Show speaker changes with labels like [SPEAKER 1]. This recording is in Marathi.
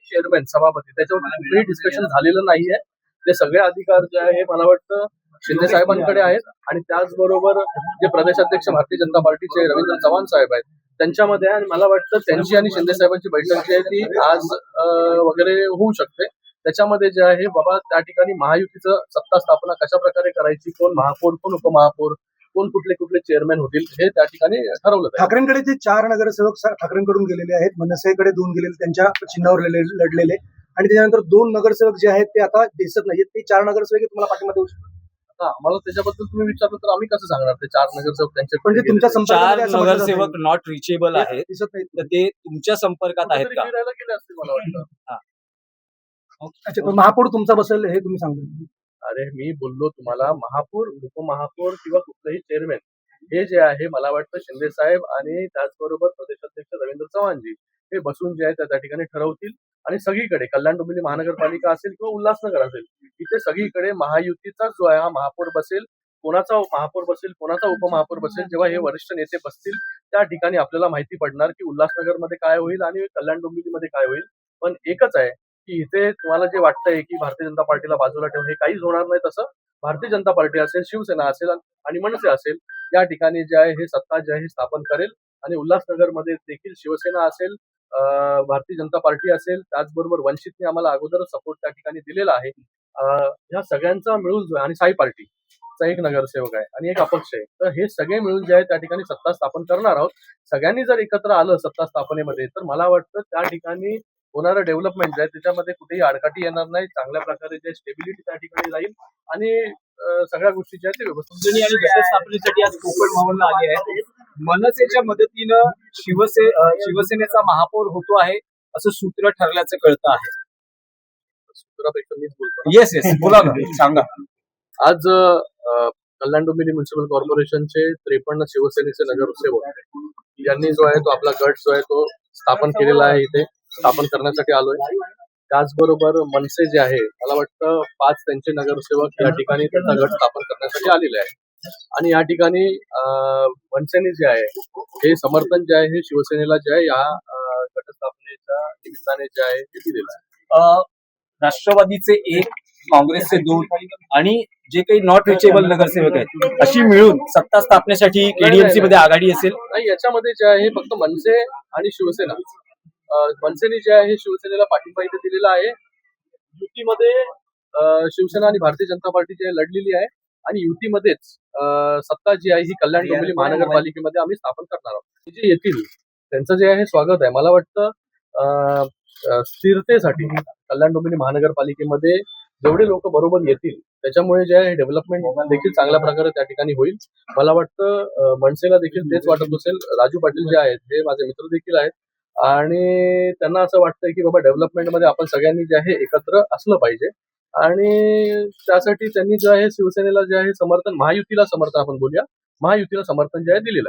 [SPEAKER 1] चेअरमॅन सभापती त्याच्यावर कुठेही डिस्कशन झालेलं नाहीये. ते सगळे अधिकार जे आहे मला वाटतं शिंदे साहेबांकडे आहेत आणि त्याचबरोबर जे प्रदेशाध्यक्ष भारतीय जनता पार्टीचे रवींद्र चव्हाण साहेब आहेत त्यांच्यामध्ये आहे. आणि मला वाटतं त्यांची आणि शिंदे साहेबांची बैठक जी आहे ती आज वगैरे होऊ शकते. त्याच्यामध्ये जे आहे बाबा त्या ठिकाणी महायुतीचं सत्ता स्थापना कशा प्रकारे करायची, कोण महापौर कोण उपमहापौर कोण कुठले कुठले चेअरमॅन होतील हे त्या ठिकाणी ठरवलं जाईल.
[SPEAKER 2] ठाकरेंकडे जे 4 नगरसेवक ठाकरेंकडून गेलेले आहेत, मनसेकडे 2 गेलेले त्यांच्या चिन्हावर लढलेले आणि त्याच्यानंतर 2 नगरसेवक जे आहेत ते आता दिसत नाहीत. ते 4 नगरसेवक तुम्हाला पाठिंबा देऊ शकतात?
[SPEAKER 1] आता आम्हाला त्याच्याबद्दल तुम्ही विचारलं तर आम्ही कसं सांगणार ते 4 नगरसेवक त्यांचे
[SPEAKER 2] म्हणजे तुमच्या
[SPEAKER 3] 4
[SPEAKER 2] संपर्कात
[SPEAKER 3] नगरसेवक नॉट रिचेबल आहेत,
[SPEAKER 2] दिसत नाहीत.
[SPEAKER 3] तर ते तुमच्या संपर्कात आहेत का?
[SPEAKER 1] फिरायला गेले असतील मला वाटतं.
[SPEAKER 2] अच्छा, तो महापौर तुमचा बसेल हे तुम्ही सांगता?
[SPEAKER 1] अरे मी बोललो तुम्हाला महापौर उपमहापौर किंवा कुठलंही चेअरमॅन हे जे आहे मला वाटतं शिंदे साहेब आणि त्याचबरोबर प्रदेशाध्यक्ष रवींद्र चव्हाणजी हे बसून जे आहे त्या ठिकाणी ठरवतील. आणि सगळीकडे कल्याण डोंबिवली महानगरपालिका असेल किंवा उल्हासनगर असेल इथे सगळीकडे महायुतीचा जो आहे हा महापौर बसेल. कोणाचा महापौर बसेल कोणाचा उपमहापौर बसेल जेव्हा हे वरिष्ठ नेते बसतील त्या ठिकाणी आपल्याला माहिती पडणार की उल्हासनगरमध्ये काय होईल आणि कल्याण डोंबिवलीमध्ये काय होईल. पण एकच आहे की इथे तुम्हाला जे वाटतंय की भारतीय जनता पार्टीला बाजूला ठेवून हे काहीच होणार नाही. तसं भारतीय जनता पार्टी असेल शिवसेना असेल आणि मनसे असेल या ठिकाणी जे आहे हे सत्ता जे आहे स्थापन करेल. आणि उल्हासनगरमध्ये देखील शिवसेना असेल भारतीय जनता पार्टी असेल त्याचबरोबर वंचितने आम्हाला अगोदरच सपोर्ट त्या ठिकाणी दिलेला आहे. ह्या सगळ्यांचा मिळून जो आहे आणि साई पार्टीचा एक नगरसेवक आहे आणि एक अपक्ष आहे तर हे सगळे मिळून जे आहे त्या ठिकाणी सत्ता स्थापन करणार आहोत. सगळ्यांनी जर एकत्र आलं सत्ता स्थापनेमध्ये तर मला वाटतं त्या ठिकाणी होणारं डेव्हलपमेंट जे आहे त्याच्यामध्ये कुठेही आडकाठी येणार नाही. चांगल्या प्रकारे जे स्टेबिलिटी त्या ठिकाणी राहील आणि सगळ्या गोष्टी ज्या आहेत ते व्यवस्थित.
[SPEAKER 3] आणि देश स्थापनेसाठी आज कोकण भवनला आली आहे. मनसेच्या मदतीनं शिवसेनेचा महापौर होतो आहे असं सूत्र ठरल्याचं कळतं आहे.
[SPEAKER 1] सूत्रापेक्षा मीच बोलतो.
[SPEAKER 3] येस बोला ना, सांगा.
[SPEAKER 1] आज कल्याण डोंबिवली म्युन्सिपल कॉर्पोरेशनचे 53 शिवसेनेचे नगरसेवक यांनी जो आहे तो आपला गट जो आहे तो स्थापन केलेला आहे. इथे स्थापन करण्यासाठी आलोय. त्याचबरोबर मनसे जे आहे मला वाटतं 5 त्यांचे नगरसेवक या ठिकाणी त्यांचा गट स्थापन करण्यासाठी आलेले आहे. आणि या ठिकाणी मनसेने जे आहे हे समर्थन जे आहे हे शिवसेनेला जे आहे या गट स्थापनेच्या निमित्ताने जे आहे ते दिलेलं आहे.
[SPEAKER 3] राष्ट्रवादीचे 1, काँग्रेसचे 2 आणि जे काही नॉट रिचेबल नगरसेवक आहेत अशी मिळून सत्ता स्थापनेसाठी केडीएमसी मध्ये आघाडी असेल.
[SPEAKER 1] नाही याच्यामध्ये जे आहे फक्त मनसे आणि शिवसेना. मनसेने जे आहे शिवसेनेला पाठिंबा इथे दिलेला आहे. युतीमध्ये शिवसेना आणि भारतीय जनता पार्टी जे लढलेली आहे आणि युतीमध्येच सत्ता जी आहे ही कल्याण डोंबिवली महानगरपालिकेमध्ये आम्ही स्थापन करणार आहोत. जे येतील त्यांचं जे आहे हे आहे. मला वाटतं स्थिरतेसाठी कल्याण डोंबिवली महानगरपालिकेमध्ये जेवढे लोक बरोबर येतील त्याच्यामुळे जे आहे डेव्हलपमेंट देखील चांगल्या प्रकारे त्या ठिकाणी होईल. मला वाटतं मनसेला देखील तेच वाटत असेल. राजू पाटील जे आहेत हे माझे मित्र देखील आहेत आणि त्यांना असं वाटतंय की बाबा डेव्हलपमेंटमध्ये आपण सगळ्यांनी जे आहे एकत्र असलं पाहिजे. आणि त्यासाठी त्यांनी जे आहे शिवसेनेला जे आहे समर्थन महायुतीला समर्थन आपण बोलूया महायुतीला समर्थन जे आहे दिलेलं आहे.